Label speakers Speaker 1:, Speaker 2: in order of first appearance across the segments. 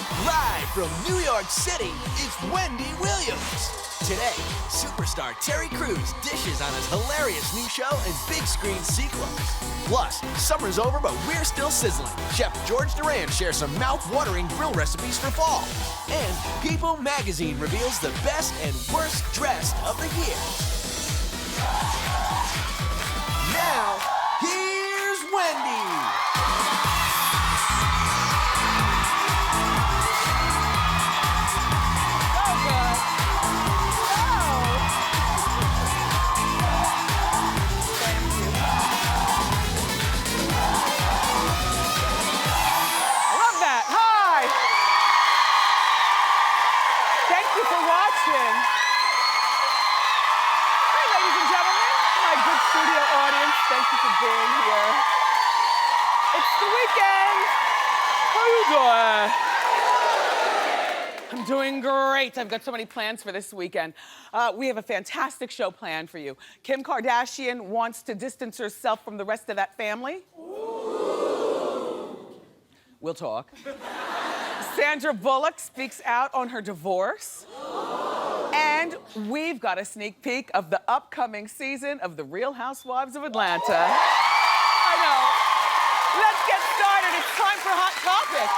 Speaker 1: Live from New York City, it's Wendy Williams. Today, superstar Terry Crews dishes on his hilarious new show and big screen sequel. Plus, summer's over, but we're still sizzling. Chef George Duran shares some mouth-watering grill recipes for fall. And People magazine reveals the best and worst dressed of the year. Now, here's Wendy.
Speaker 2: Thank you for being here. It's the weekend. How you doing? I'm doing great. I've got so many plans for this weekend. We have a fantastic show planned for you. Kim Kardashian wants to distance herself from the rest of that family. Ooh. We'll talk. Sandra Bullock speaks out on her divorce. And we've got a sneak peek of the upcoming season of The Real Housewives of Atlanta. I know. Let's get started. It's time for Hot Topics.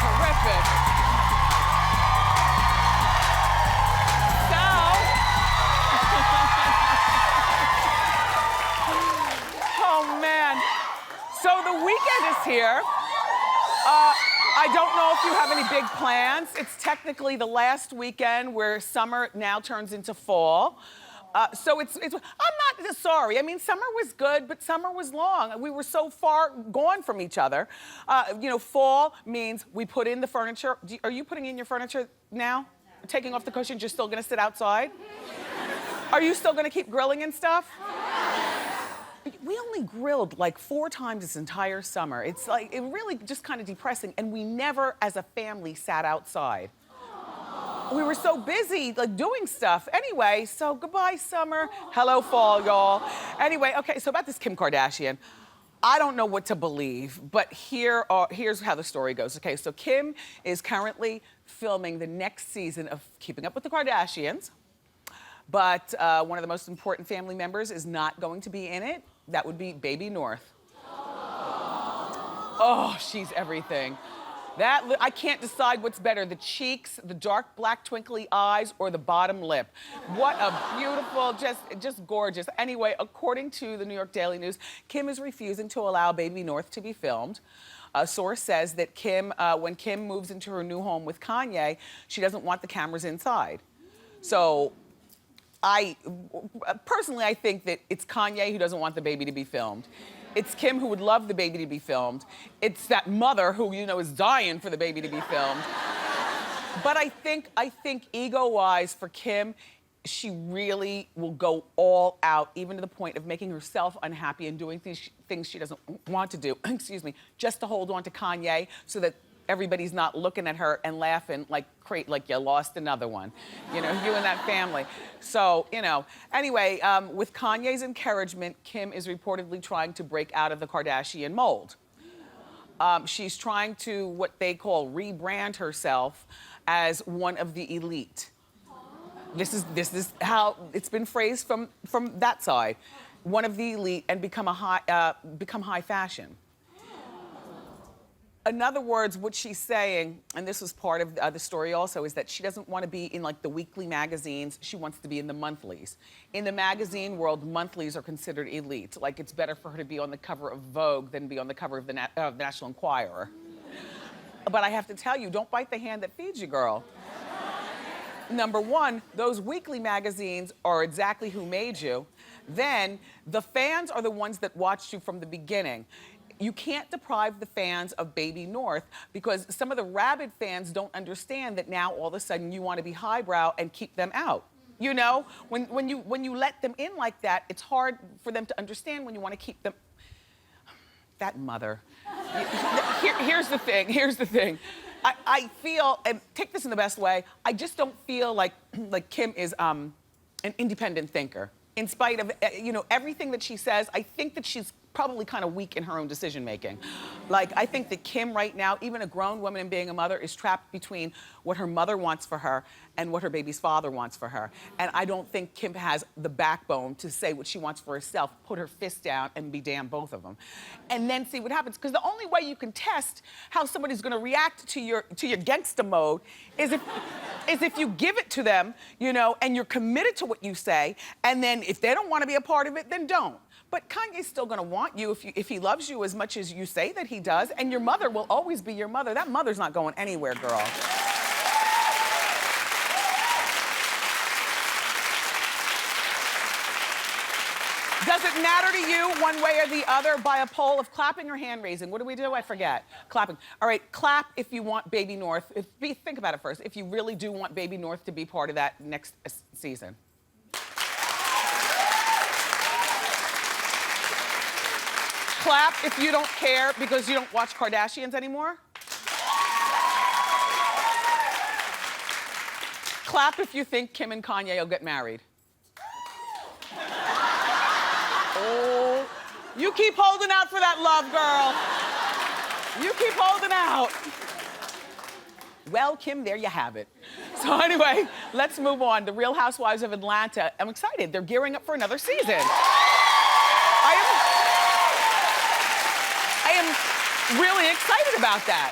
Speaker 2: Terrific. So the weekend is here. I don't know if you have any big plans. It's technically the last weekend where summer now turns into fall. So I'm not sorry. I mean, summer was good, but summer was long. We were so far gone from each other. Fall means we put in the furniture. Are you putting in your furniture now? No. Taking off the cushions, you're still gonna sit outside? Are you still gonna keep grilling and stuff? We only grilled like 4 times this entire summer. It's like, it really just kind of depressing. And we never, as a family, sat outside. We were so busy, like, doing stuff. Anyway, so goodbye, summer. Hello, fall, y'all. Anyway, okay, so about this Kim Kardashian. I don't know what to believe, but here's how the story goes. Okay, so Kim is currently filming the next season of Keeping Up with the Kardashians. But one of the most important family members is not going to be in it. That would be Baby North. Oh, she's everything. I can't decide what's better, the cheeks, the dark black twinkly eyes, or the bottom lip. What a beautiful, just gorgeous. Anyway, according to the New York Daily News, Kim is refusing to allow Baby North to be filmed. A source says that when Kim moves into her new home with Kanye, she doesn't want the cameras inside. So, personally, I think that it's Kanye who doesn't want the baby to be filmed. It's Kim who would love the baby to be filmed. It's that mother who, is dying for the baby to be filmed. But I think ego-wise for Kim, she really will go all out, even to the point of making herself unhappy and doing things she doesn't want to do, excuse me, just to hold on to Kanye so that everybody's not looking at her and laughing like you lost another one, you and that family. So, anyway, with Kanye's encouragement, Kim is reportedly trying to break out of the Kardashian mold. She's trying to, what they call, rebrand herself as one of the elite. This is how it's been phrased from that side. One of the elite and become high fashion. In other words, what she's saying, and this was part of the story also, is that she doesn't want to be in like the weekly magazines. She wants to be in the monthlies. In the magazine world, monthlies are considered elite. Like, it's better for her to be on the cover of Vogue than be on the cover of the National Enquirer. But I have to tell you, don't bite the hand that feeds you, girl. Number one, those weekly magazines are exactly who made you. Then, the fans are the ones that watched you from the beginning. You can't deprive the fans of Baby North because some of the rabid fans don't understand that now all of a sudden you want to be highbrow and keep them out. When you let them in like that, it's hard for them to understand when you want to keep them. That mother. Here's the thing. I feel, and take this in the best way, I just don't feel like Kim is an independent thinker. In spite of, everything that she says, I think that she's probably kind of weak in her own decision making. Like, I think that Kim right now, even a grown woman and being a mother, is trapped between what her mother wants for her and what her baby's father wants for her. And I don't think Kim has the backbone to say what she wants for herself, put her fist down and be damn both of them. And then see what happens. Because the only way you can test how somebody's gonna react to your gangsta mode is if you give it to them, and you're committed to what you say, and then if they don't wanna be a part of it, then don't. But Kanye's still gonna want you if he loves you as much as you say that he does, and your mother will always be your mother. That mother's not going anywhere, girl. Does it matter to you one way or the other by a poll of clapping or hand raising? What do we do? I forget. Clapping. All right, clap if you want Baby North. Think about it first. If you really do want Baby North to be part of that next season. Clap if you don't care because you don't watch Kardashians anymore. Clap if you think Kim and Kanye will get married. Oh, you keep holding out for that love, girl. You keep holding out. Well, Kim, there you have it. So anyway, let's move on. The Real Housewives of Atlanta. I'm excited. They're gearing up for another season. I am really excited about that.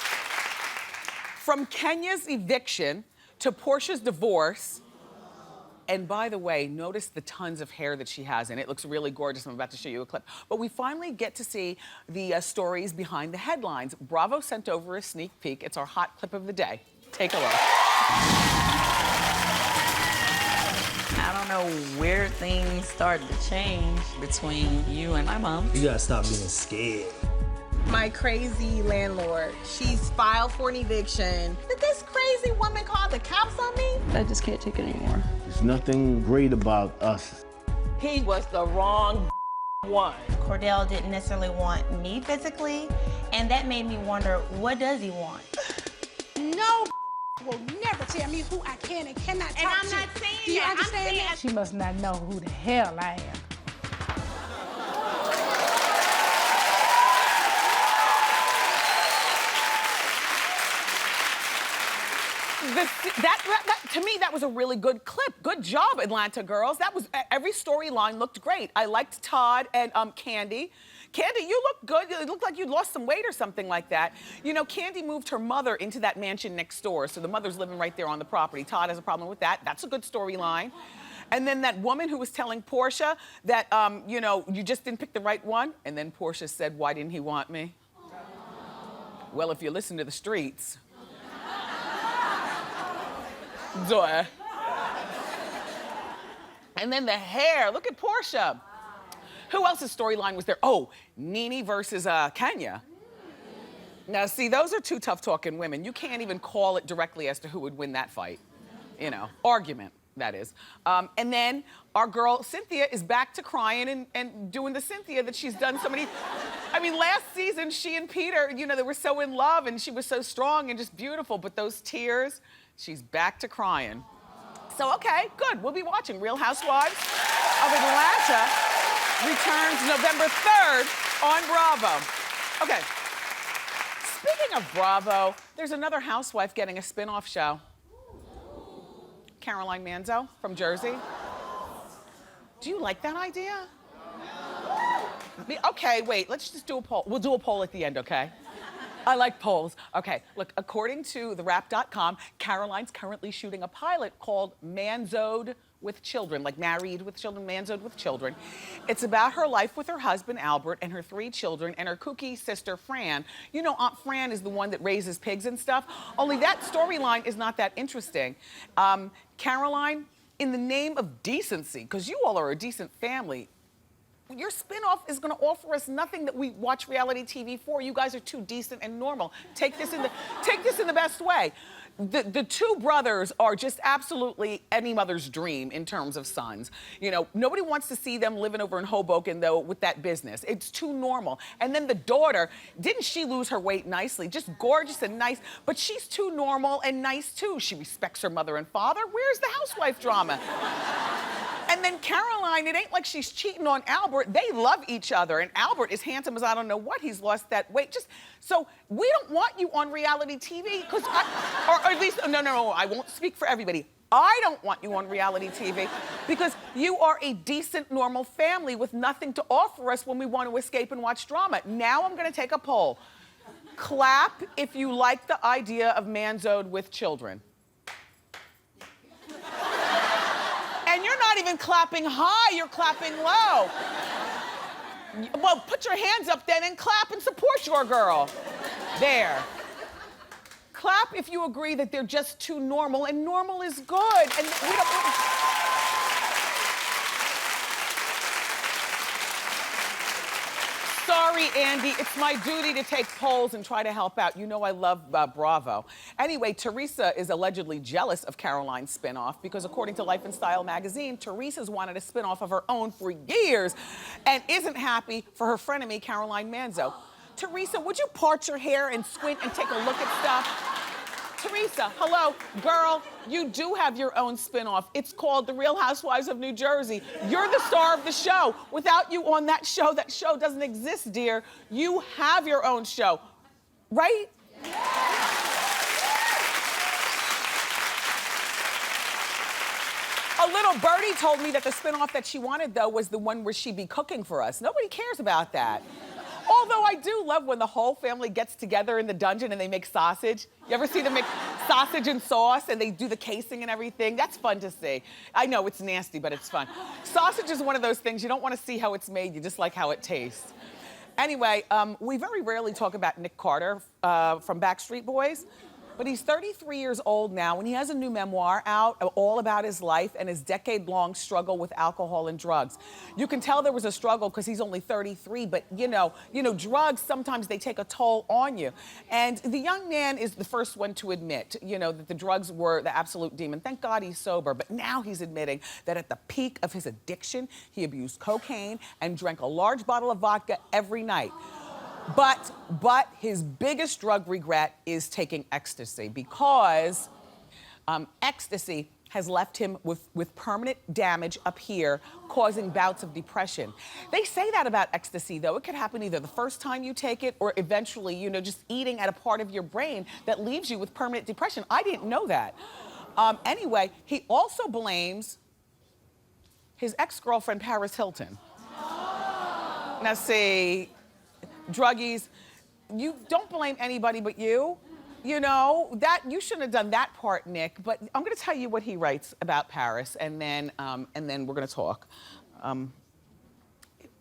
Speaker 2: From Kenya's eviction to Portia's divorce, and by the way, notice the tons of hair that she has in it. It looks really gorgeous. I'm about to show you a clip. But we finally get to see the stories behind the headlines. Bravo sent over a sneak peek. It's our hot clip of the day. Take a look.
Speaker 3: I don't know where things started to change between you and my mom.
Speaker 4: You gotta stop being scared.
Speaker 5: My crazy landlord, she's filed for an eviction. Did this crazy woman call the cops on me?
Speaker 6: I just can't take it anymore.
Speaker 4: There's nothing great about us.
Speaker 5: He was the wrong one.
Speaker 7: Cordell didn't necessarily want me physically, and that made me wonder, what does he want?
Speaker 8: No will never tell me who I can and cannot talk to.
Speaker 7: And I'm not saying
Speaker 8: Do you
Speaker 7: that.
Speaker 8: understand that?
Speaker 6: She must not know who the hell I am.
Speaker 2: To me, that was a really good clip. Good job, Atlanta girls. That was, every storyline looked great. I liked Todd and Candy. Candy, you look good. It looked like you lost some weight or something like that. Candy moved her mother into that mansion next door, so the mother's living right there on the property. Todd has a problem with that. That's a good storyline. And then that woman who was telling Portia that, you just didn't pick the right one. And then Portia said, why didn't he want me? Well, if you listen to the streets. Duh. And then the hair, look at Portia. Who else's storyline was there? Oh, Nene versus Kenya. Now see, those are two tough talking women. You can't even call it directly as to who would win that fight. Argument, that is. And then our girl Cynthia is back to crying and doing the Cynthia that she's done so many. I mean, last season, she and Peter, they were so in love and she was so strong and just beautiful, but those tears, she's back to crying. So, okay, good. We'll be watching Real Housewives of Atlanta returns November 3rd on Bravo. Okay. Speaking of Bravo, there's another housewife getting a spin-off show. Caroline Manzo from Jersey. Do you like that idea? Okay, wait, let's just do a poll. We'll do a poll at the end, okay? I like polls. Okay, look, according to TheWrap.com, Caroline's currently shooting a pilot called Manzo'd with Children, like married with children, Manzo'd with children. It's about her life with her husband, Albert, and her 3 children, and her kooky sister, Fran. Aunt Fran is the one that raises pigs and stuff, only that storyline is not that interesting. Caroline, in the name of decency, because you all are a decent family, your spinoff is gonna offer us nothing that we watch reality TV for. You guys are too decent and normal. Take this in the best way. the two brothers are just absolutely any mother's dream in terms of sons. You know, nobody wants to see them living over in Hoboken, though, with that business. It's too normal. And then the daughter, didn't she lose her weight nicely? Just gorgeous and nice, but she's too normal and nice, too. She respects her mother and father. Where's the housewife drama? And then Caroline, it ain't like she's cheating on Albert. They love each other. And Albert is handsome as I don't know what. He's lost that weight. So we don't want you on reality TV, because or at least, no, I won't speak for everybody. I don't want you on reality TV because you are a decent, normal family with nothing to offer us when we want to escape and watch drama. Now I'm gonna take a poll. Clap if you like the idea of Manzo'd with children. And you're not even clapping high, you're clapping low. Well, put your hands up then and clap and support your girl. There. Clap if you agree that they're just too normal, and normal is good. And we don't... Sorry, Andy, it's my duty to take polls and try to help out. You know I love Bravo. Anyway, Teresa is allegedly jealous of Caroline's spinoff because according to Life and Style magazine, Teresa's wanted a spinoff of her own for years and isn't happy for her frenemy, Caroline Manzo. Teresa, would you part your hair and squint and take a look at stuff? Teresa, hello, girl, you do have your own spinoff. It's called The Real Housewives of New Jersey. You're the star of the show. Without you on that show doesn't exist, dear. You have your own show, right? A little birdie told me that the spinoff that she wanted, though, was the one where she'd be cooking for us. Nobody cares about that. Although I do love when the whole family gets together in the dungeon and they make sausage. You ever see them make sausage and sauce and they do the casing and everything? That's fun to see. I know it's nasty, but it's fun. Sausage is one of those things you don't want to see how it's made, you just like how it tastes. Anyway, we very rarely talk about Nick Carter from Backstreet Boys. But he's 33 years old now, and he has a new memoir out all about his life and his decade-long struggle with alcohol and drugs. You can tell there was a struggle because he's only 33, but you know, drugs, sometimes they take a toll on you. And the young man is the first one to admit, that the drugs were the absolute demon. Thank God he's sober, but now he's admitting that at the peak of his addiction, he abused cocaine and drank a large bottle of vodka every night. But his biggest drug regret is taking ecstasy because ecstasy has left him with permanent damage up here, causing bouts of depression. They say that about ecstasy, though. It could happen either the first time you take it or eventually, just eating at a part of your brain that leaves you with permanent depression. I didn't know that. Anyway, he also blames his ex-girlfriend, Paris Hilton. Now, see, druggies, you don't blame anybody but you. That you shouldn't have done that part, Nick. But I'm going to tell you what he writes about Paris, and then we're going to talk.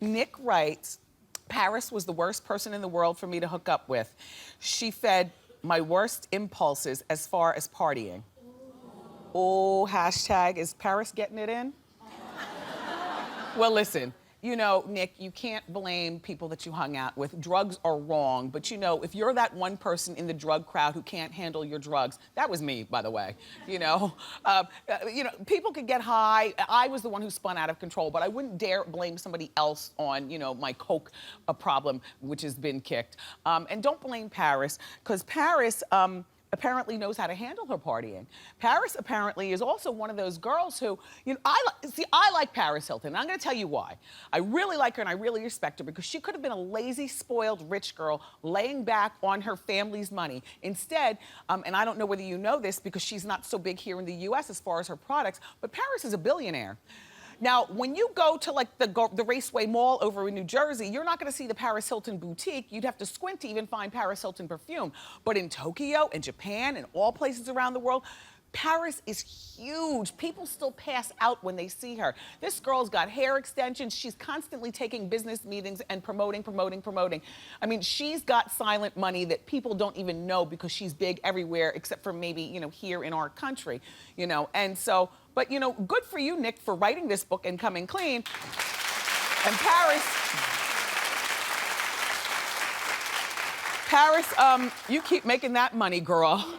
Speaker 2: Nick writes, Paris was the worst person in the world for me to hook up with. She fed my worst impulses as far as partying. Oh, hashtag, is Paris getting it in? Well, listen. Nick, you can't blame people that you hung out with. Drugs are wrong, but if you're that one person in the drug crowd who can't handle your drugs, that was me, by the way. People could get high. I was the one who spun out of control, but I wouldn't dare blame somebody else on, my coke problem, which has been kicked. And don't blame Paris, because Paris, apparently knows how to handle her partying. Paris apparently is also one of those girls who, I like Paris Hilton, and I'm gonna tell you why. I really like her and I really respect her because she could have been a lazy, spoiled, rich girl laying back on her family's money. Instead, and I don't know whether you know this because she's not so big here in the US as far as her products, but Paris is a billionaire. Now, when you go to the Raceway Mall over in New Jersey, you're not gonna see the Paris Hilton boutique. You'd have to squint to even find Paris Hilton perfume. But in Tokyo and Japan and all places around the world, Paris is huge. People still pass out when they see her. This girl's got hair extensions. She's constantly taking business meetings and promoting. I mean, she's got silent money that people don't even know because she's big everywhere except for maybe, here in our country, And so, but, good for you, Nick, for writing this book and coming clean. And Paris, you keep making that money, girl.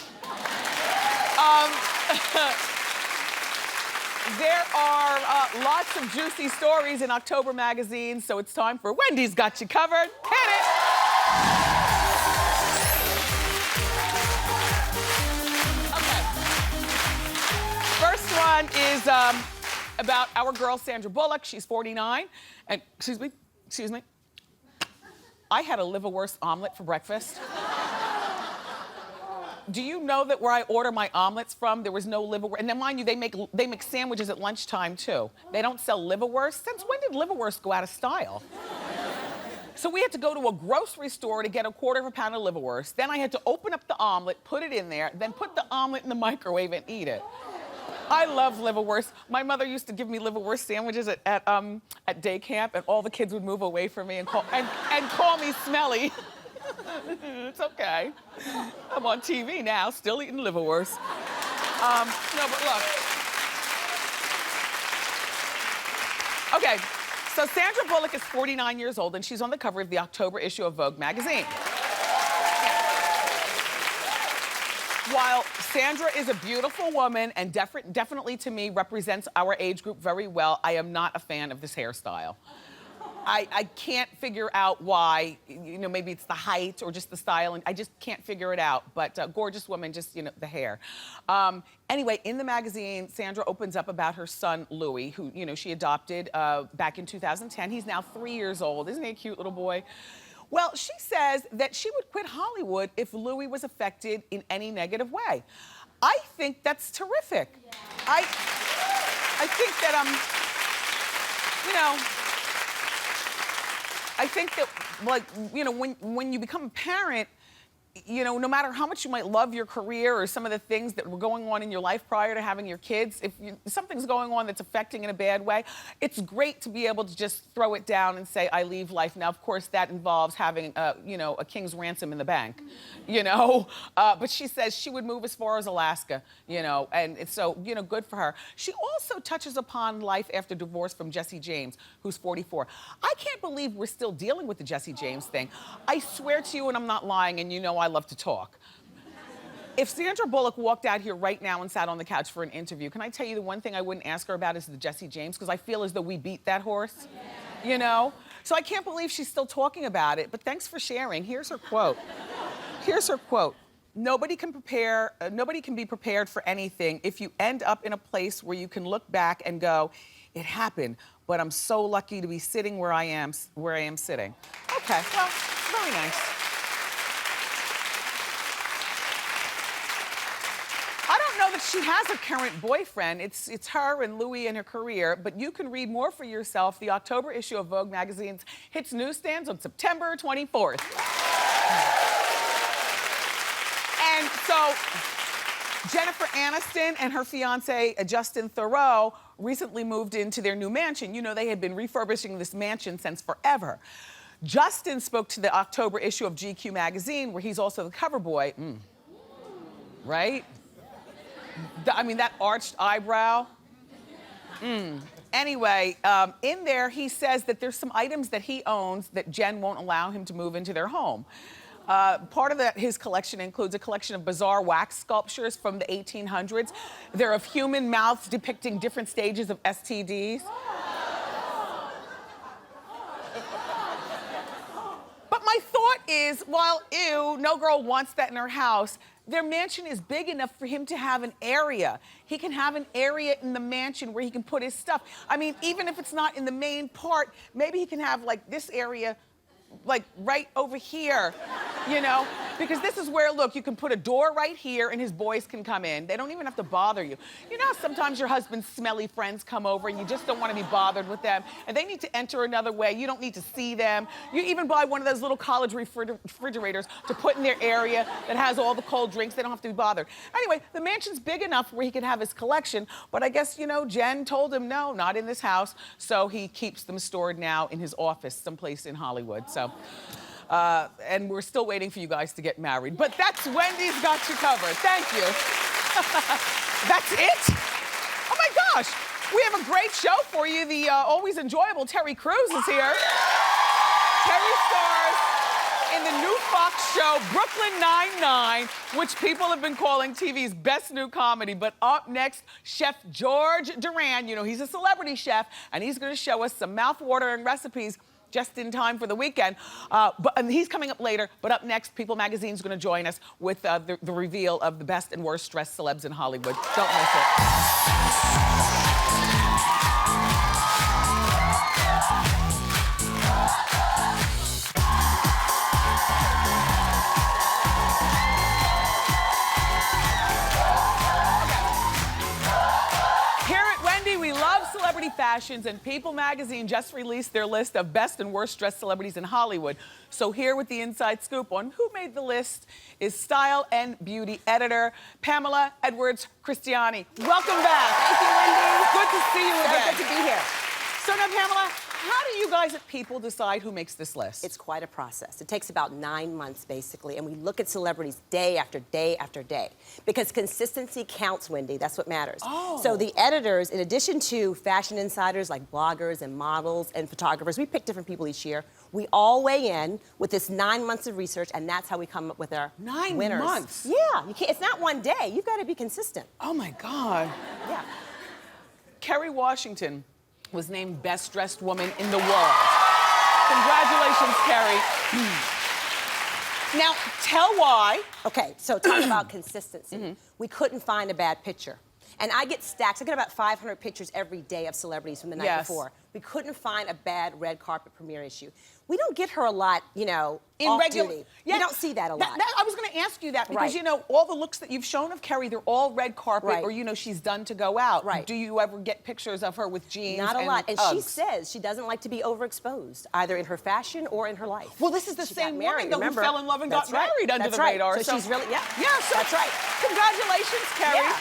Speaker 2: There are lots of juicy stories in October magazine, so it's time for Wendy's Got You Covered. Hit it! Okay. First one is about our girl, Sandra Bullock. She's 49. And, excuse me. I had a liverwurst omelet for breakfast. Do you know that where I order my omelets from, there was no liverwurst? And then mind you, they make sandwiches at lunchtime too. They don't sell liverwurst. Since when did liverwurst go out of style? So we had to go to a grocery store to get a quarter of a pound of liverwurst. Then I had to open up the omelet, put it in there, then put the omelet in the microwave and eat it. I love liverwurst. My mother used to give me liverwurst sandwiches at day camp, and all the kids would move away from me and call me smelly. It's okay. I'm on TV now, still eating liverwurst. No, but look. Okay, so Sandra Bullock is 49 years old, and she's on the cover of the October issue of Vogue magazine. While Sandra is a beautiful woman and definitely to me represents our age group very well, I am not a fan of this hairstyle. I can't figure out why, you know, maybe it's the height or just the style, and I just can't figure it out. But gorgeous woman, just, you know, the hair. Anyway, in the magazine, Sandra opens up about her son, Louis, who, you know, she adopted back in 2010. He's now 3 years old. Isn't he a cute little boy? Well, she says that she would quit Hollywood if Louis was affected in any negative way. I think that's terrific. Yeah. I think that, you know, I think that, like, you know, when you become a parent, you know, no matter how much you might love your career or some of the things that were going on in your life prior to having your kids, if something's going on that's affecting in a bad way, it's great to be able to just throw it down and say, I leave life. Now, of course, that involves having, you know, a king's ransom in the bank, you know? But she says she would move as far as Alaska, you know, and it's so, you know, good for her. She also touches upon life after divorce from Jesse James, who's 44. I can't believe we're still dealing with the Jesse James thing. I swear to you, and I'm not lying, and you know I love to talk. If Sandra Bullock walked out here right now and sat on the couch for an interview, can I tell you the one thing I wouldn't ask her about is the Jesse James, because I feel as though we beat that horse, you know? So I can't believe she's still talking about it, but thanks for sharing. Here's her quote. Here's her quote. Nobody can be prepared for anything if you end up in a place where you can look back and go, it happened, but I'm so lucky to be sitting where I am sitting. Okay, well, very nice. I don't know that she has a current boyfriend. It's her and Louis and her career, but you can read more for yourself. The October issue of Vogue magazine hits newsstands on September 24th. And so Jennifer Aniston and her fiance, Justin Theroux, recently moved into their new mansion. You know, they had been refurbishing this mansion since forever. Justin spoke to the October issue of GQ magazine, where he's also the cover boy. Right? I mean, that arched eyebrow. Anyway, in there, he says that there's some items that he owns that Jen won't allow him to move into their home. Part of his collection includes a collection of bizarre wax sculptures from the 1800s. They're of human mouths depicting different stages of STDs. But my thought is, while ew, no girl wants that in her house, their mansion is big enough for him to have an area. He can have an area in the mansion where he can put his stuff. I mean, even if it's not in the main part, maybe he can have like this area like right over here, you know? Because this is where, look, you can put a door right here and his boys can come in. They don't even have to bother you. You know how sometimes your husband's smelly friends come over and you just don't want to be bothered with them, and they need to enter another way. You don't need to see them. You even buy one of those little college refrigerators to put in their area that has all the cold drinks. They don't have to be bothered. Anyway, the mansion's big enough where he can have his collection, but I guess, you know, Jen told him, no, not in this house, so he keeps them stored now in his office someplace in Hollywood. So, and we're still waiting for you guys to get married. But that's Wendy's Got You Covered. Thank you. That's it? Oh my gosh. We have a great show for you. The always enjoyable Terry Crews is here. Terry stars in the new Fox show, Brooklyn Nine-Nine, which people have been calling TV's best new comedy. But up next, Chef George Duran. You know, he's a celebrity chef, and he's gonna show us some mouth-watering recipes just in time for the weekend. And he's coming up later, but up next, People Magazine's gonna join us with the reveal of the best and worst dressed celebs in Hollywood. Don't miss it. Fashions, and People Magazine just released their list of best and worst dressed celebrities in Hollywood. So here with the inside scoop on who made the list is style and beauty editor Pamela Edwards-Cristiani. Welcome back.
Speaker 9: Thank you, Wendy.
Speaker 2: Good to see you again.
Speaker 9: Good to be here.
Speaker 2: So now, Pamela, how do you guys at People decide who makes this list?
Speaker 9: It's quite a process. It takes about 9 months, basically, and we look at celebrities day after day after day. Because consistency counts, Wendy. That's what matters.
Speaker 2: Oh.
Speaker 9: So the editors, in addition to fashion insiders like bloggers and models and photographers, we pick different people each year. We all weigh in with this 9 months of research, and that's how we come up with our
Speaker 2: 9
Speaker 9: winners.
Speaker 2: months?
Speaker 9: Yeah. You can't, it's not one day. You've got to be consistent.
Speaker 2: Oh, my God.
Speaker 9: Yeah.
Speaker 2: Kerry Washington was named Best Dressed Woman in the World. Congratulations, Kerry. Now, tell why.
Speaker 9: Okay, so talk about consistency. We couldn't find a bad picture. And I get stacks. I get about 500 pictures every day of celebrities from the night before. We couldn't find a bad red carpet premiere issue. We don't get her a lot, you know,
Speaker 2: in
Speaker 9: off
Speaker 2: regular
Speaker 9: duty.
Speaker 2: Yeah,
Speaker 9: we don't see that a lot.
Speaker 2: I was going to ask you that because, you know, all the looks that you've shown of Kerry, they're all red carpet or, you know, she's done to go out.
Speaker 9: Right.
Speaker 2: Do you ever get pictures of her with jeans?
Speaker 9: Not a lot. And
Speaker 2: Uggs?
Speaker 9: she says she doesn't like to be overexposed, either in her fashion or in her life.
Speaker 2: Well, this is the same woman though, who fell in love and got
Speaker 9: right.
Speaker 2: married under
Speaker 9: That's
Speaker 2: the
Speaker 9: right.
Speaker 2: radar.
Speaker 9: So she's really,
Speaker 2: Yeah, so
Speaker 9: that's right.
Speaker 2: Congratulations, Kerry.
Speaker 9: Yeah.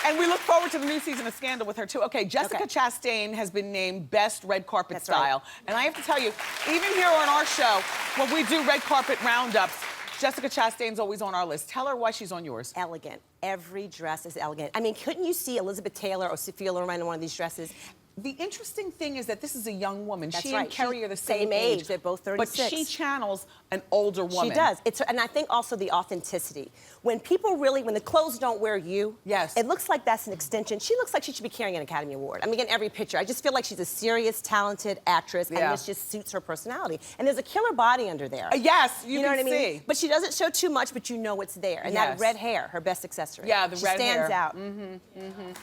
Speaker 2: And we look forward to the new season of Scandal with her, too. Okay, Jessica Chastain has been named Best Red Carpet Style. Right. And I have to tell you, even here on our show, when we do red carpet roundups, Jessica Chastain's always on our list. Tell her why she's on yours.
Speaker 9: Elegant. Every dress is elegant. I mean, couldn't you see Elizabeth Taylor or Sophia Loren in one of these dresses?
Speaker 2: The interesting thing is that this is a young woman.
Speaker 9: That's
Speaker 2: she
Speaker 9: right.
Speaker 2: and Kerry are the same
Speaker 9: age. They're both 36.
Speaker 2: But she channels an older woman.
Speaker 9: She does. And I think also the authenticity. When people really, when the clothes don't wear you, it looks like that's an extension. She looks like she should be carrying an Academy Award. I mean, in every picture. I just feel like she's a serious, talented actress, and this just suits her personality. And there's a killer body under there.
Speaker 2: Yes, you
Speaker 9: know
Speaker 2: can
Speaker 9: what I mean?
Speaker 2: see.
Speaker 9: But she doesn't show too much, but you know it's there. And that red hair, her best accessory.
Speaker 2: Yeah, the red hair.
Speaker 9: She stands out.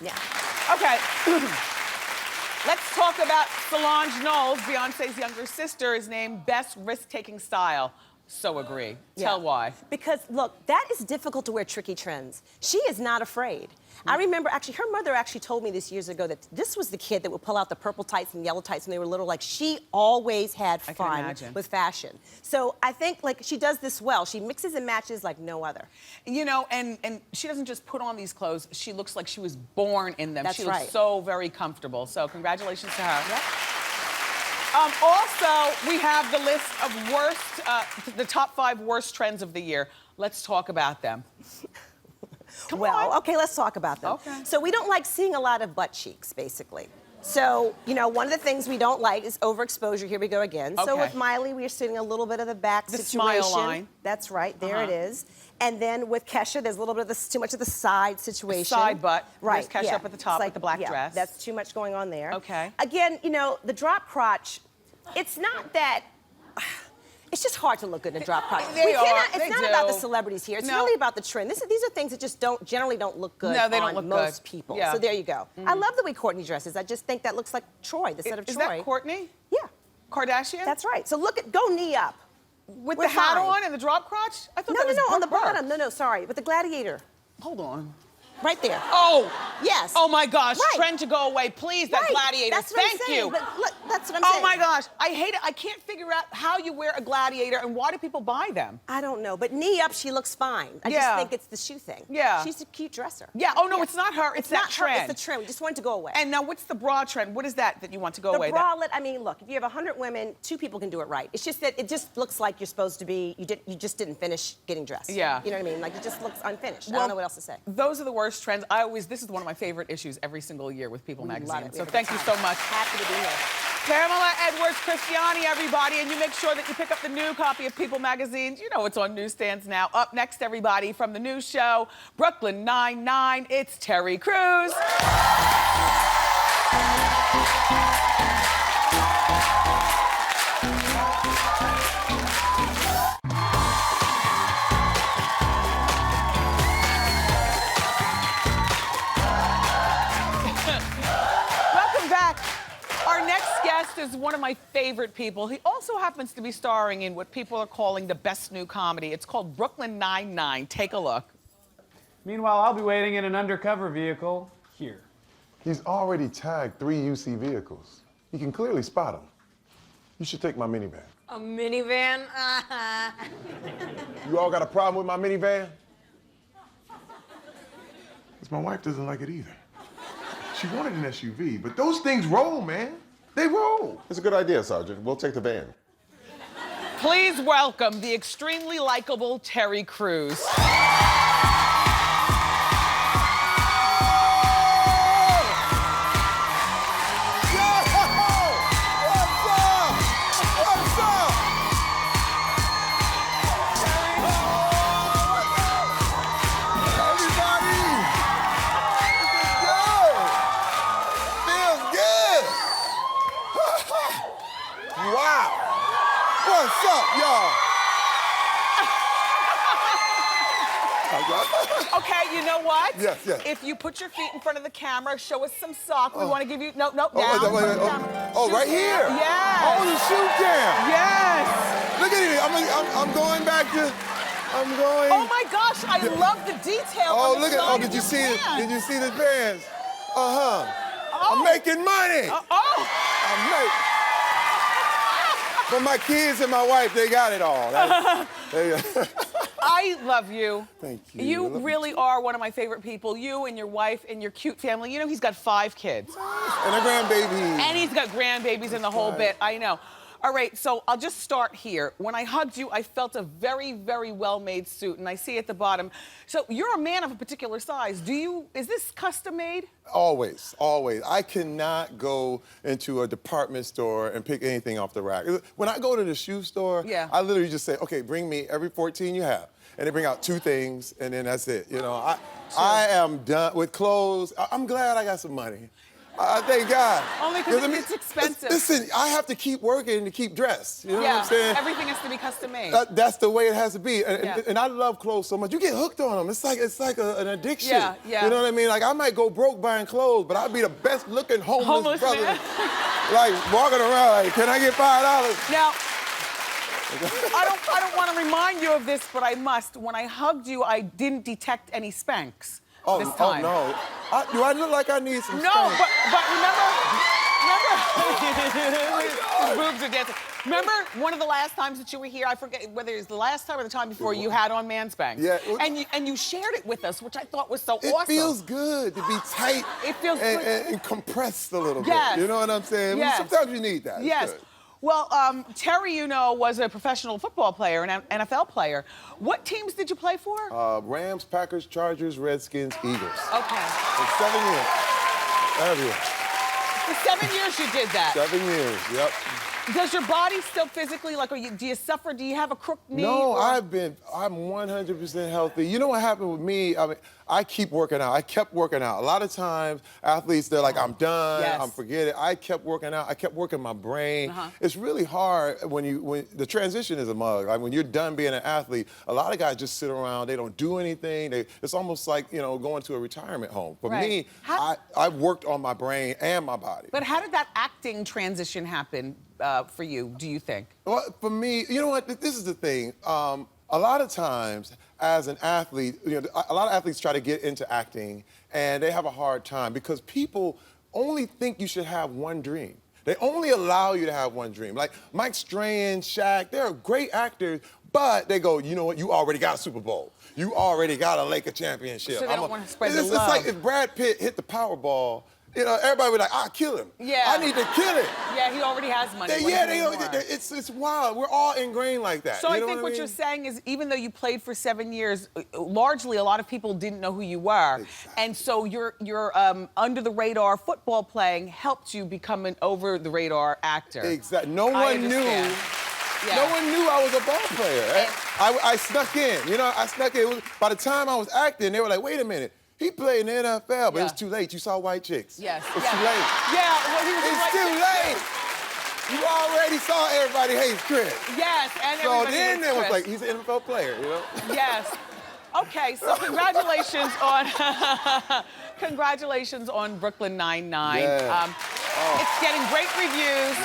Speaker 2: Yeah. Okay. Let's talk about Solange Knowles, Beyonce's younger sister, is named Best Risk-Taking Style. So agree. Tell why.
Speaker 9: Because, look, that is difficult to wear tricky trends. She is not afraid. I remember, actually, her mother actually told me this years ago that this was the kid that would pull out the purple tights and yellow tights when they were little. Like, she always had fun with fashion. So I think, like, she does this well. She mixes and matches like no other.
Speaker 2: You know, and she doesn't just put on these clothes. She looks like she was born in them.
Speaker 9: That's
Speaker 2: she looks so very comfortable. So congratulations to her.
Speaker 9: Yep.
Speaker 2: Also, we have the list of worst, the top 5 worst trends of the year. Let's talk about them.
Speaker 9: Okay, let's talk about them.
Speaker 2: Okay.
Speaker 9: So we don't like seeing a lot of butt cheeks, basically. So, you know, one of the things we don't like is overexposure. Here we go again. So with Miley, we're seeing a little bit of the back situation.
Speaker 2: Smile line.
Speaker 9: That's right, there it is. And then with Kesha, there's a little bit of this, too much of the side situation.
Speaker 2: Side butt.
Speaker 9: Right.
Speaker 2: There's Kesha up at the top with the black dress.
Speaker 9: That's too much going on there.
Speaker 2: Okay.
Speaker 9: Again, you know, the drop crotch, it's not that... It's just hard to look good in a drop crotch. It's not about the celebrities here. It's really about the trend. These are things that just generally don't look good on most people. So there you go. I love the way Kourtney dresses. I just think that looks like Troy, the set of Troy.
Speaker 2: Is that Kourtney?
Speaker 9: Yeah.
Speaker 2: Kardashian?
Speaker 9: That's right. So go knee up.
Speaker 2: With the hat on and the drop crotch? I thought that was
Speaker 9: on the
Speaker 2: Brooke
Speaker 9: bottom.
Speaker 2: Burke.
Speaker 9: No, sorry. With the gladiator.
Speaker 2: Hold on.
Speaker 9: Right there.
Speaker 2: Oh!
Speaker 9: Yes.
Speaker 2: Oh my gosh, trend to go away. Please, that gladiator.
Speaker 9: That's what
Speaker 2: Thank
Speaker 9: I'm saying.
Speaker 2: you.
Speaker 9: But look, that's what I'm saying.
Speaker 2: Oh my gosh, I hate it. I can't figure out how you wear a gladiator and why do people buy them?
Speaker 9: I don't know, but knee up, she looks fine. I just think it's the shoe thing.
Speaker 2: Yeah.
Speaker 9: She's a cute dresser.
Speaker 2: Yeah, oh no, it's not her, it's that
Speaker 9: not
Speaker 2: trend.
Speaker 9: Her, it's the trend. We just want it to go away.
Speaker 2: And now what's the bra trend? What is that you want to go away?
Speaker 9: The bralette, I mean, look, if you have 100 women, 2 people can do it right. It's just that it just looks like you're supposed to be, you just didn't finish getting dressed.
Speaker 2: Yeah.
Speaker 9: You know what I mean? Like, it just looks unfinished.
Speaker 2: Well,
Speaker 9: I don't know what else to say.
Speaker 2: Those are the worst trends. This is one of my favorite issues every single year with People Magazine.
Speaker 9: Love it.
Speaker 2: So thank you so much.
Speaker 9: Happy to be here.
Speaker 2: Pamela Edwards-Cristiani, everybody, and you make sure that you pick up the new copy of People magazine. You know it's on newsstands now. Up next, everybody, from the new show, Brooklyn Nine-Nine, it's Terry Crews. Welcome back. Our next guest is one of my favorite people. He also happens to be starring in what people are calling the best new comedy. It's called Brooklyn Nine-Nine. Take a look.
Speaker 10: Meanwhile, I'll be waiting in an undercover vehicle here.
Speaker 11: He's already tagged 3 UC vehicles. You can clearly spot him. You should take my minivan.
Speaker 12: A minivan?
Speaker 11: You all got a problem with my minivan? Because my wife doesn't like it either. She wanted an SUV, but those things roll, man. They roll.
Speaker 13: It's a good idea, Sergeant. We'll take the van.
Speaker 2: Please welcome the extremely likable Terry Crews.
Speaker 11: What's up, y'all?
Speaker 2: Okay, you know what?
Speaker 11: Yes, yes.
Speaker 2: If you put your feet in front of the camera, show us some sock. We want to give you, no, down.
Speaker 11: Right here?
Speaker 2: Yes.
Speaker 11: Oh, the shoe cam.
Speaker 2: Yes.
Speaker 11: Look at it. I'm going back to,
Speaker 2: Oh my gosh, I love the detail on the
Speaker 11: look at,
Speaker 2: side
Speaker 11: did
Speaker 2: of
Speaker 11: you
Speaker 2: your
Speaker 11: see it?
Speaker 2: pants.
Speaker 11: Did you see the pants?
Speaker 2: Oh.
Speaker 11: I'm making money. But my kids and my wife, they got it all.
Speaker 2: I love you.
Speaker 11: Thank you.
Speaker 2: You really are one of my favorite people. You and your wife and your cute family. You know, he's got 5 kids.
Speaker 11: And a grandbaby.
Speaker 2: And he's got grandbabies in the whole bit. I know. All right, so I'll just start here. When I hugged you, I felt a very, very well-made suit, and I see at the bottom. So you're a man of a particular size. Is this custom made?
Speaker 11: Always, always. I cannot go into a department store and pick anything off the rack. When I go to the shoe store, I literally just say, okay, bring me every 14 you have. And they bring out 2 things, and then that's it. You know, I am done with clothes. I'm glad I got some money. Thank God.
Speaker 2: Only because it's expensive.
Speaker 11: Listen, I have to keep working to keep dressed. You know what I'm saying?
Speaker 2: Everything has to be custom made.
Speaker 11: That's the way it has to be. And I love clothes so much. You get hooked on them. It's like an addiction.
Speaker 2: Yeah.
Speaker 11: You know what I mean? Like, I might go broke buying clothes, but I'd be the best looking homeless brother.
Speaker 2: Man.
Speaker 11: Like, walking around like, can I get $5?
Speaker 2: Now, I don't want to remind you of this, but I must. When I hugged you, I didn't detect any spanks this time.
Speaker 11: Oh, no. Do I look like I need some
Speaker 2: No,
Speaker 11: spanks?
Speaker 2: but remember, his boobs are dancing. Remember one of the last times that you were here, I forget whether it was the last time or the time before, you had on man spanks.
Speaker 11: Yeah.
Speaker 2: And you shared it with us, which I thought was so awesome.
Speaker 11: It feels good to be tight.
Speaker 2: It feels good.
Speaker 11: And compressed a little
Speaker 2: Yes.
Speaker 11: bit. You know what I'm saying?
Speaker 2: Yes.
Speaker 11: Sometimes you need that.
Speaker 2: Yes. Well, Terry, you know, was a professional football player, an NFL player. What teams did you play for?
Speaker 11: Rams, Packers, Chargers, Redskins, Eagles.
Speaker 2: Okay.
Speaker 11: For 7 years. Everywhere.
Speaker 2: For 7 years you did that.
Speaker 11: 7 years, yep.
Speaker 2: Does your body still physically, like, do you suffer? Do you have a crooked knee?
Speaker 11: No, I'm 100% healthy. You know what happened with me? I mean, I keep working out. I kept working out. A lot of times, athletes, they're like, I'm done, I'm forget it. I kept working out. I kept working my brain. It's really hard when the transition is a mug. Like, when you're done being an athlete, a lot of guys just sit around. They don't do anything. It's almost like, you know, going to a retirement home. For me, I worked on my brain and my body.
Speaker 2: But how did that acting transition happen for you, do you think?
Speaker 11: Well, for me, you know what? This is the thing. A lot of times, as an athlete, you know, a lot of athletes try to get into acting, and they have a hard time because people only think you should have one dream. They only allow you to have one dream. Like Mike Strahan, Shaq, they're great actors, but they go, you know what? You already got a Super Bowl. You already got a Laker championship.
Speaker 2: So they don't want to spread the love.
Speaker 11: It's like if Brad Pitt hit the Powerball, You know, everybody was like, "I'll kill him.
Speaker 2: Yeah.
Speaker 11: I need to kill it."
Speaker 2: Yeah, he already has money.
Speaker 11: It's wild. We're all ingrained like that.
Speaker 2: So
Speaker 11: you know
Speaker 2: I think what
Speaker 11: mean?
Speaker 2: you're saying is, even though you played for 7 years, largely a lot of people didn't know who you were, and so your under the radar football playing helped you become an over the radar actor.
Speaker 11: Exactly. No one knew.
Speaker 2: Yeah.
Speaker 11: No one knew I was a ball player. I snuck in. You know, I snuck in. By the time I was acting, they were like, "Wait a minute. He played in the NFL," but it was too late. You saw white chicks.
Speaker 2: Yes.
Speaker 11: It's too late.
Speaker 2: Yeah, well, he was
Speaker 11: It's too late. You already saw everybody hates Chris.
Speaker 2: Yes, and
Speaker 11: so
Speaker 2: everybody
Speaker 11: then
Speaker 2: hates
Speaker 11: it was
Speaker 2: Chris.
Speaker 11: like, he's an NFL player, you know?
Speaker 2: Yes. Okay, so congratulations on Brooklyn Nine-Nine.
Speaker 11: Yeah.
Speaker 2: It's getting great reviews.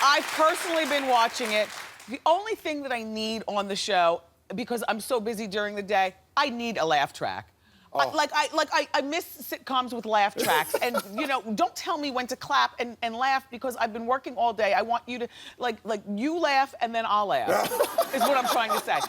Speaker 2: I've personally been watching it. The only thing that I need on the show, because I'm so busy during the day, I need a laugh track. I miss sitcoms with laugh tracks, and you know, don't tell me when to clap and laugh, because I've been working all day. I want you to like you laugh and then I'll laugh. Is what I'm trying to say.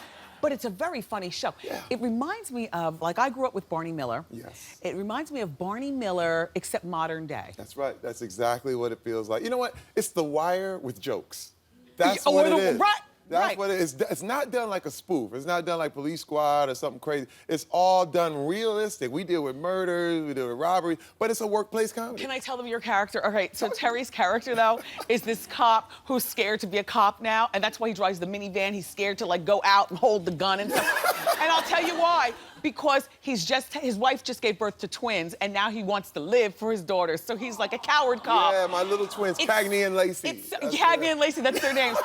Speaker 2: But it's a very funny show. Yeah. It reminds me of, like, I grew up with Barney Miller.
Speaker 11: Yes.
Speaker 2: It reminds me of Barney Miller, except modern day.
Speaker 11: That's right. That's exactly what it feels like. You know what? It's The Wire with jokes. That's what it is.
Speaker 2: Right.
Speaker 11: That's what it is. It's not done like a spoof. It's not done like Police Squad or something crazy. It's all done realistic. We deal with murders, we deal with robbery, but it's a workplace comedy.
Speaker 2: Can I tell them your character? All right, so Terry's character, though, is this cop who's scared to be a cop now, and that's why he drives the minivan. He's scared to, like, go out and hold the gun and stuff. And I'll tell you why. Because his wife just gave birth to twins, and now he wants to live for his daughters. So he's like a coward cop.
Speaker 11: Yeah, my little twins, Cagney and Lacey.
Speaker 2: Cagney and Lacey, that's their names.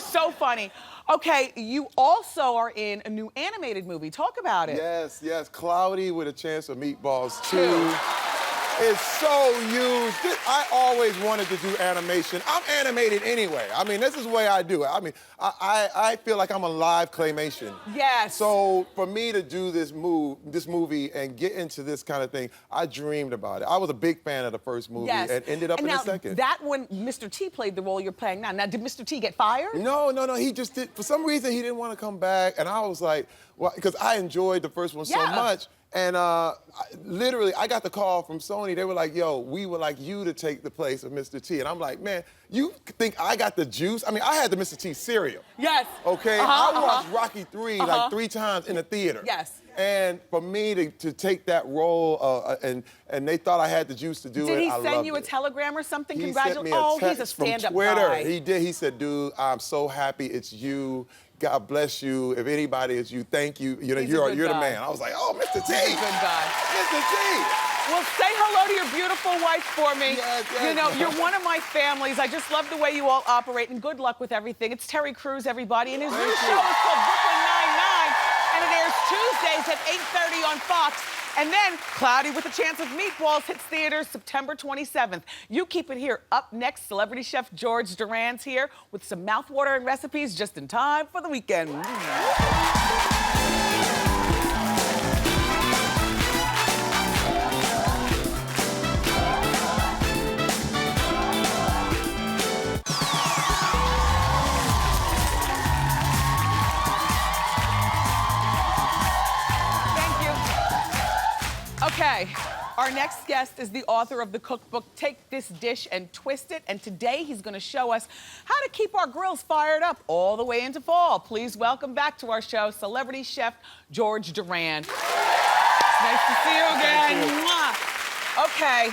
Speaker 2: So funny. Okay, you also are in a new animated movie. Talk about it.
Speaker 11: Yes. Cloudy with a Chance of Meatballs 2. It's so huge. I always wanted to do animation. I'm animated anyway. I mean, this is the way I do it. I mean, I feel like I'm a live claymation.
Speaker 2: Yes.
Speaker 11: So for me to do this movie and get into this kind of thing, I dreamed about it. I was a big fan of the first movie and ended up in the second.
Speaker 2: That when Mr. T played the role you're playing now. Now, did Mr. T get fired?
Speaker 11: No. He just did. For some reason, he didn't want to come back, and I was like, well, because I enjoyed the first one so much. And literally, I got the call from Sony. They were like, "Yo, we would like you to take the place of Mr. T." And I'm like, "Man, you think I got the juice?" I mean, I had the Mr. T cereal.
Speaker 2: Yes.
Speaker 11: Okay. I watched Rocky 3 like 3 times in the theater.
Speaker 2: Yes.
Speaker 11: And for me to take that role, and they thought I had the juice to do it.
Speaker 2: Did he
Speaker 11: I
Speaker 2: send
Speaker 11: loved
Speaker 2: you a
Speaker 11: it.
Speaker 2: telegram or something?
Speaker 11: He sent me a
Speaker 2: he's a
Speaker 11: text from
Speaker 2: stand-up
Speaker 11: Twitter.
Speaker 2: guy.
Speaker 11: He did. He said, "Dude, I'm so happy it's you. God bless you. If anybody is you, thank you. You know, you're the man." I was like, "Oh, Mr. T."
Speaker 2: He's a good guy.
Speaker 11: Mr. T.
Speaker 2: Well, say hello to your beautiful wife for me.
Speaker 11: Yes.
Speaker 2: You know, you're one of my families. I just love the way you all operate, and good luck with everything. It's Terry Crews, everybody, and his new show is called Brooklyn Nine-Nine, and it airs Tuesdays at 8:30 on Fox. And then Cloudy with a Chance of Meatballs hits theaters September 27th. You keep it here. Up next, celebrity chef George Duran's here with some mouthwatering recipes just in time for the weekend. Okay, our next guest is the author of the cookbook, Take This Dish and Twist It, and today he's gonna show us how to keep our grills fired up all the way into fall. Please welcome back to our show, celebrity chef George Duran. Nice to see you again. Mwah. Okay,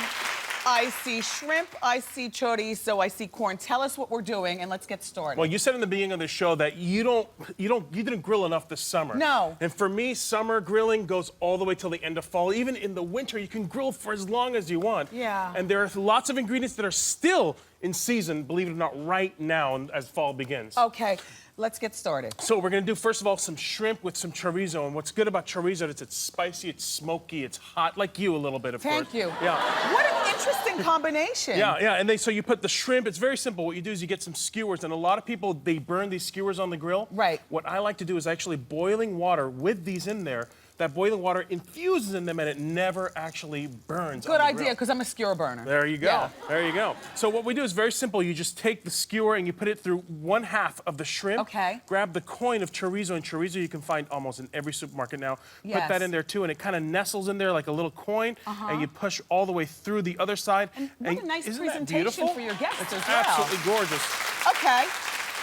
Speaker 2: I see shrimp, I see chorizo, I see corn. Tell us what we're doing and let's get started.
Speaker 12: Well, you said in the beginning of the show that you didn't grill enough this summer.
Speaker 2: No.
Speaker 12: And for me, summer grilling goes all the way till the end of fall. Even in the winter, you can grill for as long as you want.
Speaker 2: Yeah.
Speaker 12: And there are lots of ingredients that are still in season, believe it or not, right now as fall begins.
Speaker 2: Okay. Let's get started.
Speaker 12: So we're gonna do, first of all, some shrimp with some chorizo. And what's good about chorizo is it's spicy, it's smoky, it's hot, like you a little bit, of course.
Speaker 2: Thank you.
Speaker 12: Yeah.
Speaker 2: What an interesting combination.
Speaker 12: Yeah, and so you put the shrimp, it's very simple. What you do is you get some skewers, and a lot of people, they burn these skewers on the grill.
Speaker 2: Right.
Speaker 12: What I like to do is actually boiling water with these in there, that boiling water infuses in them and it never actually burns.
Speaker 2: Good idea, because I'm a skewer burner.
Speaker 12: There you go.
Speaker 2: Yeah.
Speaker 12: There you go. So what we do is very simple. You just take the skewer and you put it through 1/2 of the shrimp.
Speaker 2: Okay.
Speaker 12: Grab the coin of chorizo, and chorizo you can find almost in every supermarket now.
Speaker 2: Yes.
Speaker 12: Put that in there too, and it kind of nestles in there like a little coin, and you push all the way through the other side.
Speaker 2: And what a nice
Speaker 12: isn't that
Speaker 2: presentation
Speaker 12: beautiful?
Speaker 2: for your guests
Speaker 12: It's
Speaker 2: as well.
Speaker 12: absolutely gorgeous.
Speaker 2: Okay.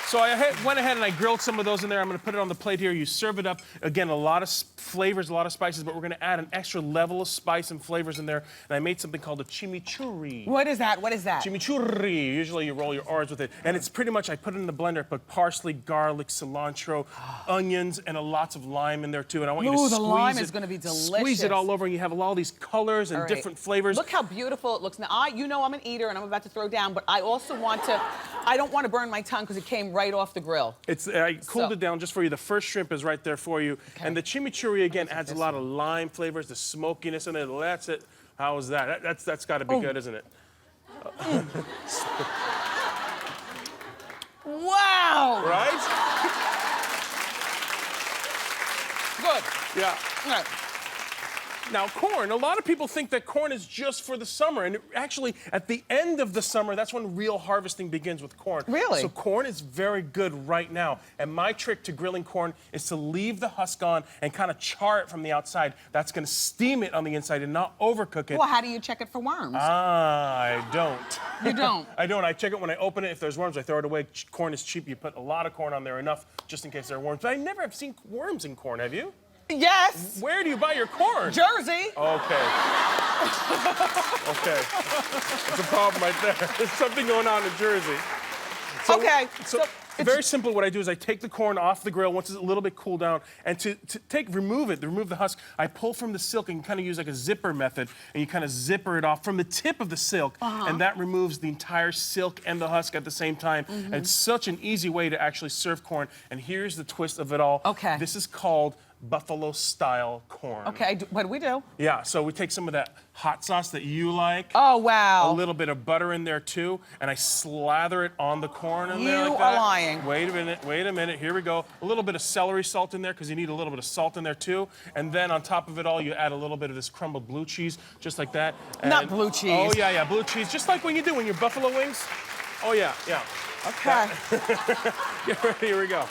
Speaker 12: So I went ahead and I grilled some of those in there. I'm going to put it on the plate here. You serve it up. Again, a lot of flavors, a lot of spices, but we're going to add an extra level of spice and flavors in there. And I made something called a chimichurri.
Speaker 2: What is that? What is that?
Speaker 12: Chimichurri. Usually you roll your R's with it. And it's pretty much, I put it in the blender, I put parsley, garlic, cilantro, onions, and lots of lime in there too. And I want you to squeeze
Speaker 2: the lime
Speaker 12: it.
Speaker 2: is going to be delicious.
Speaker 12: Squeeze it all over, and you have all these colors and different flavors.
Speaker 2: Look how beautiful it looks. Now, you know I'm an eater and I'm about to throw down, but I also I don't want to burn my tongue because it came right off the grill.
Speaker 12: I cooled it down just for you. The first shrimp is right there for you. Okay. And the chimichurri, again, adds a lot of lime flavors, the smokiness in it. That's it. How is that? That's got to be good, isn't it?
Speaker 2: Wow!
Speaker 12: Right?
Speaker 2: Good.
Speaker 12: Yeah.
Speaker 2: All right.
Speaker 12: Now, corn, a lot of people think that corn is just for the summer. And actually, at the end of the summer, that's when real harvesting begins with corn.
Speaker 2: Really?
Speaker 12: So corn is very good right now. And my trick to grilling corn is to leave the husk on and kind of char it from the outside. That's going to steam it on the inside and not overcook it.
Speaker 2: Well, how do you check it for worms?
Speaker 12: I don't.
Speaker 2: You don't?
Speaker 12: I don't. I check it when I open it. If there's worms, I throw it away. Corn is cheap. You put a lot of corn on there, enough just in case there are worms. But I never have seen worms in corn, have you?
Speaker 2: Yes.
Speaker 12: Where do you buy your corn?
Speaker 2: Jersey.
Speaker 12: Okay. Okay. That's a problem right there. There's something going on in Jersey.
Speaker 2: So,
Speaker 12: very simple. What I do is I take the corn off the grill once it's a little bit cooled down, and to remove the husk, I pull from the silk and kind of use like a zipper method, and you kind of zipper it off from the tip of the silk, and that removes the entire silk and the husk at the same time. And it's such an easy way to actually serve corn. And here's the twist of it all.
Speaker 2: Okay.
Speaker 12: This is called buffalo-style corn.
Speaker 2: Okay, what do we do?
Speaker 12: Yeah, so we take some of that hot sauce that you like.
Speaker 2: Oh, wow.
Speaker 12: A little bit of butter in there, too, and I slather it on the corn in there like that.
Speaker 2: You are lying.
Speaker 12: Wait a minute, here we go. A little bit of celery salt in there, because you need a little bit of salt in there, too. And then on top of it all, you add a little bit of this crumbled blue cheese, just like that. And
Speaker 2: not blue cheese.
Speaker 12: Oh, yeah, blue cheese, just like when you do when your buffalo wings. Oh, yeah.
Speaker 2: Okay.
Speaker 12: Here we go.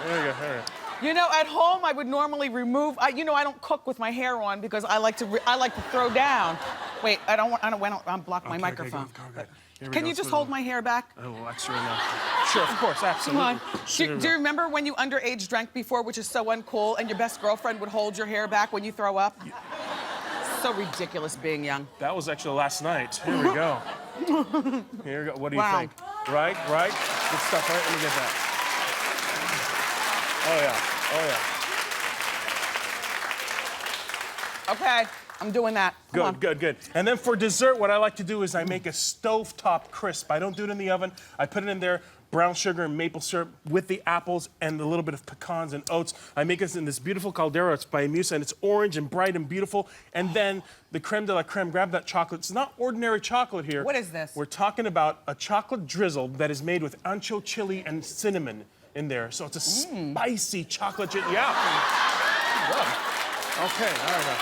Speaker 12: There we go.
Speaker 2: You know, at home I would normally remove. I don't cook with my hair on because I like to throw down. Wait, I don't want to block my microphone.
Speaker 12: Okay.
Speaker 2: Can you just hold my hair back?
Speaker 12: A little extra now. Sure, of course, absolutely.
Speaker 2: Come on. Do you remember when you underage drank before, which is so uncool, and your best girlfriend would hold your hair back when you throw up? So ridiculous being young.
Speaker 12: That was actually last night. Here we go. Here we go. What do you think? Right? Good stuff, right? Let me get that. Oh, yeah.
Speaker 2: Okay, I'm doing that.
Speaker 12: Good. And then for dessert, what I like to do is I make a stovetop crisp. I don't do it in the oven. I put it in there, brown sugar and maple syrup with the apples and a little bit of pecans and oats. I make this in this beautiful caldera. It's by Musa, and it's orange and bright and beautiful. And then the creme de la creme, grab that chocolate. It's not ordinary chocolate here.
Speaker 2: What is this?
Speaker 12: We're talking about a chocolate drizzle that is made with ancho chili and cinnamon in there. So it's a spicy chocolate chip. Yeah. Good. Okay, all right.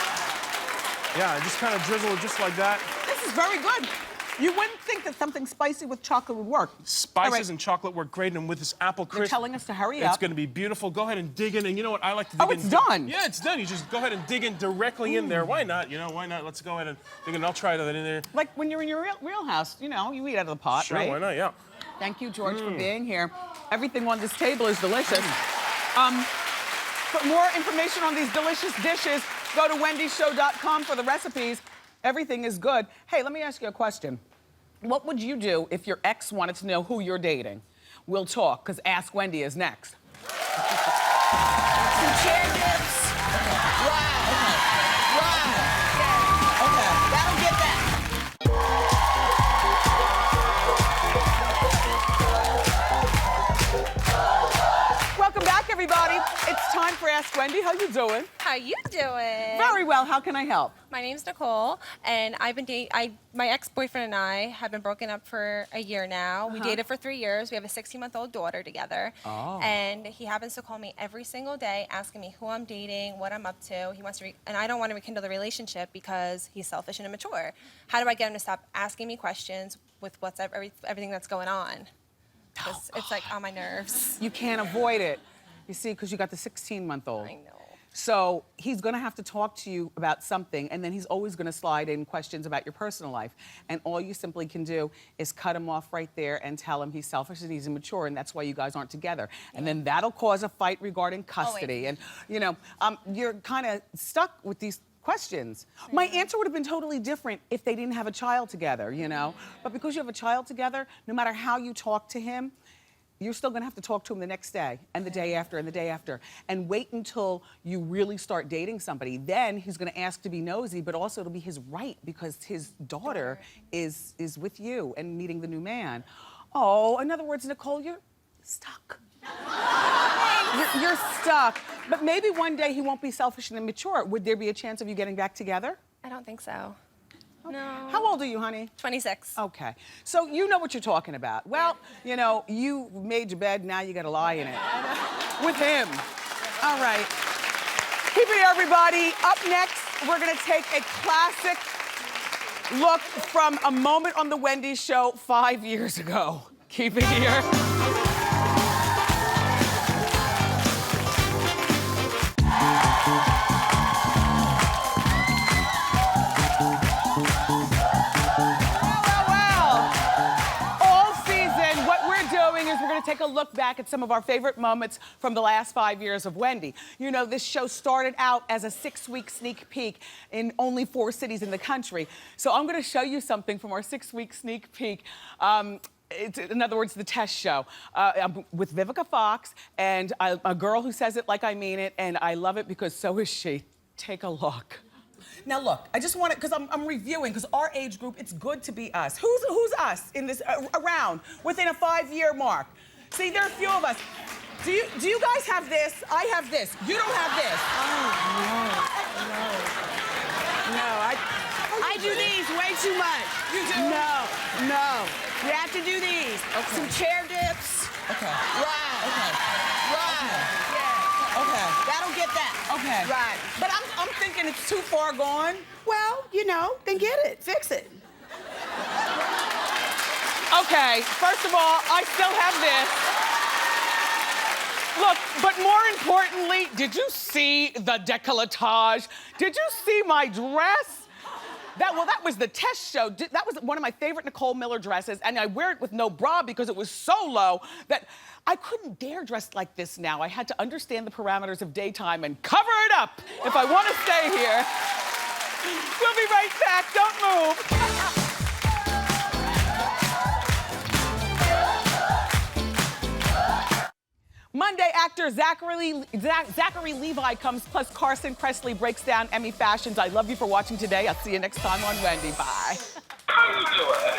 Speaker 12: Yeah, just kind of drizzle it just like that.
Speaker 2: This is very good. You wouldn't think that something spicy with chocolate would work.
Speaker 12: Spices and chocolate work great, and with this apple crisp,
Speaker 2: they're telling us to hurry up.
Speaker 12: It's going to be beautiful. Go ahead and dig in, and you know what I like to dig in.
Speaker 2: Oh, it's done.
Speaker 12: Yeah, it's done. You just go ahead and dig in directly in there. Why not? Why not? Let's go ahead and dig in. I'll try that in there.
Speaker 2: Like when you're in your real house, you eat out of the pot,
Speaker 12: sure,
Speaker 2: right?
Speaker 12: Why not? Yeah.
Speaker 2: Thank you, George, for being here. Everything on this table is delicious. For more information on these delicious dishes, go to wendyshow.com for the recipes. Everything is good. Hey, let me ask you a question. What would you do if your ex wanted to know who you're dating? We'll talk, because Ask Wendy is next.
Speaker 5: Some chair dips. Right. Okay, that'll get that.
Speaker 2: Welcome back, everybody. It's time for Ask Wendy. Wendy. How you doing?
Speaker 14: How you doing?
Speaker 2: Very well. How can I help?
Speaker 14: My name's Nicole, and I've been my ex-boyfriend and I have been broken up for a year now. We dated for 3 years. We have a 16-month-old daughter together.
Speaker 2: Oh.
Speaker 14: And he happens to call me every single day, asking me who I'm dating, what I'm up to. He wants to, and I don't want to rekindle the relationship because he's selfish and immature. How do I get him to stop asking me questions with everything that's going on? It's like on my nerves.
Speaker 2: You can't avoid it. You see, because you got the 16-month-old.
Speaker 14: I know.
Speaker 2: So he's gonna have to talk to you about something, and then he's always gonna slide in questions about your personal life. And all you simply can do is cut him off right there and tell him he's selfish and he's immature, and that's why you guys aren't together. Yeah. And then that'll cause a fight regarding custody. And you know, you're kind of stuck with these questions. My answer would have been totally different if they didn't have a child together, you know? But because you have a child together, no matter how you talk to him, you're still gonna have to talk to him the next day, and the day after, and the day after. And wait until you really start dating somebody. Then he's gonna ask to be nosy, but also it'll be his right because his daughter is with you and meeting the new man. Oh, in other words, Nicole, you're stuck. You're stuck. But maybe one day he won't be selfish and immature. Would there be a chance of you getting back together?
Speaker 14: I don't think so.
Speaker 2: Okay.
Speaker 14: No.
Speaker 2: How old are you, honey?
Speaker 14: 26.
Speaker 2: Okay. So you know what you're talking about. Well, you know, you made your bed, now you gotta lie in it. With him. All right. Keep it here, everybody. Up next, we're gonna take a classic look from a moment on the Wendy show 5 years ago. Keep it here. We're going to take a look back at some of our favorite moments from the last 5 years of Wendy. You know, this show started out as a 6-week sneak peek in only 4 cities in the country. So I'm going to show you something from our 6-week sneak peek. In other words, the test show. I'm with Vivica Fox and a girl who says it like I mean it, and I love it because so is she. Take a look. Now look, I just want to, because I'm reviewing, because our age group, it's good to be us. Who's us in this, around, within a 5-year mark? See, there are a few of us. Do you guys have this? I have this. You don't have this. Oh, no. I do these way too much. You do? No. You have to do these. Okay. Some chair dips. Okay. Right. Okay. Right. Okay. Yeah. Okay. That'll get that. Okay. Right. But I'm thinking it's too far gone. Well, you know, then get it. Fix it. Okay, first of all, I still have this. Look, but more importantly, did you see the décolletage? Did you see my dress? That was the test show. That was one of my favorite Nicole Miller dresses, and I wear it with no bra because it was so low that I couldn't dare dress like this now. I had to understand the parameters of daytime and cover it up if I want to stay here. We'll be right back. Don't move. Monday, actor Zachary Levi comes, plus Carson Kressley breaks down Emmy fashions. I love you for watching today. I'll see you next time on Wendy. Bye.
Speaker 15: How you doing?